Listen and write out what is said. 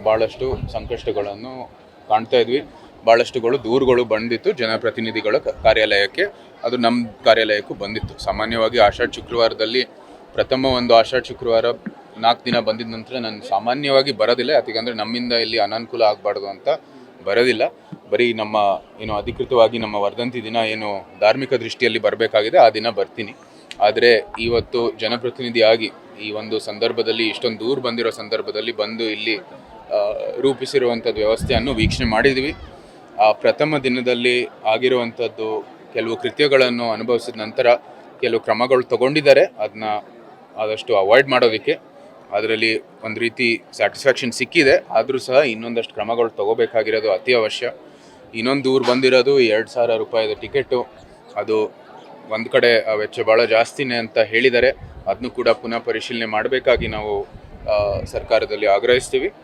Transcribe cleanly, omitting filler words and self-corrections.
ಭಾಳಷ್ಟು ಸಂಕಷ್ಟಗಳನ್ನು ಕಾಣ್ತಾ ಇದ್ವಿ. ಭಾಳಷ್ಟುಗಳು ದೂರುಗಳು ಬಂದಿತ್ತು ಜನಪ್ರತಿನಿಧಿಗಳ ಕಾರ್ಯಾಲಯಕ್ಕೆ. ಅದು ನಮ್ಮ ಕಾರ್ಯಾಲಯಕ್ಕೂ ಬಂದಿತ್ತು. ಸಾಮಾನ್ಯವಾಗಿ ಆಷಾಢ ಶುಕ್ರವಾರದಲ್ಲಿ ಪ್ರಥಮ ಒಂದು ಆಷಾಢ ಶುಕ್ರವಾರ 4 ದಿನ ಬಂದಿದ್ದ ನಂತರ ನಾನು ಸಾಮಾನ್ಯವಾಗಿ ಬರೋದಿಲ್ಲ. ಯಾಕೆಂದರೆ ನಮ್ಮಿಂದ ಇಲ್ಲಿ ಅನಾನುಕೂಲ ಆಗಬಾರ್ದು ಅಂತ ಬರೋದಿಲ್ಲ. ಬರೀ ನಮ್ಮ ಅಧಿಕೃತವಾಗಿ ನಮ್ಮ ವರ್ಧಂತಿ ದಿನ ಏನು ಧಾರ್ಮಿಕ ದೃಷ್ಟಿಯಲ್ಲಿ ಬರಬೇಕಾಗಿದೆ ಆ ದಿನ ಬರ್ತೀನಿ. ಆದರೆ ಇವತ್ತು ಜನಪ್ರತಿನಿಧಿಯಾಗಿ ಈ ಒಂದು ಸಂದರ್ಭದಲ್ಲಿ ಇಷ್ಟೊಂದು ದೂರ ಬಂದಿರೋ ಸಂದರ್ಭದಲ್ಲಿ ಬಂದು ಇಲ್ಲಿ ರೂಪಿಸಿರುವಂಥದ್ದು ವ್ಯವಸ್ಥೆಯನ್ನು ವೀಕ್ಷಣೆ ಮಾಡಿದ್ವಿ. ಪ್ರಥಮ ದಿನದಲ್ಲಿ ಆಗಿರುವಂಥದ್ದು ಕೆಲವು ಕೃತ್ಯಗಳನ್ನು ಅನುಭವಿಸಿದ ನಂತರ ಕೆಲವು ಕ್ರಮಗಳು ತಗೊಂಡಿದ್ದಾರೆ. ಅದನ್ನ ಆದಷ್ಟು ಅವಾಯ್ಡ್ ಮಾಡೋದಕ್ಕೆ ಅದರಲ್ಲಿ ಒಂದು ರೀತಿ ಸ್ಯಾಟಿಸ್ಫ್ಯಾಕ್ಷನ್ ಸಿಕ್ಕಿದೆ. ಆದರೂ ಸಹ ಇನ್ನೊಂದಷ್ಟು ಕ್ರಮಗಳು ತಗೋಬೇಕಾಗಿರೋದು ಅತಿ ಅವಶ್ಯ. ಇನ್ನೊಂದು ದೂರ ಬಂದಿರೋದು 2,000 ರೂಪಾಯಿದ ಟಿಕೆಟು. ಅದು ಒಂದು ಕಡೆ ವೆಚ್ಚ ಭಾಳ ಜಾಸ್ತಿನೇ ಅಂತ ಹೇಳಿದ್ದಾರೆ. ಅದನ್ನು ಕೂಡ ಪುನಃ ಪರಿಶೀಲನೆ ಮಾಡಬೇಕಾಗಿ ನಾವು ಸರ್ಕಾರದಲ್ಲಿ ಆಗ್ರಹಿಸ್ತೀವಿ.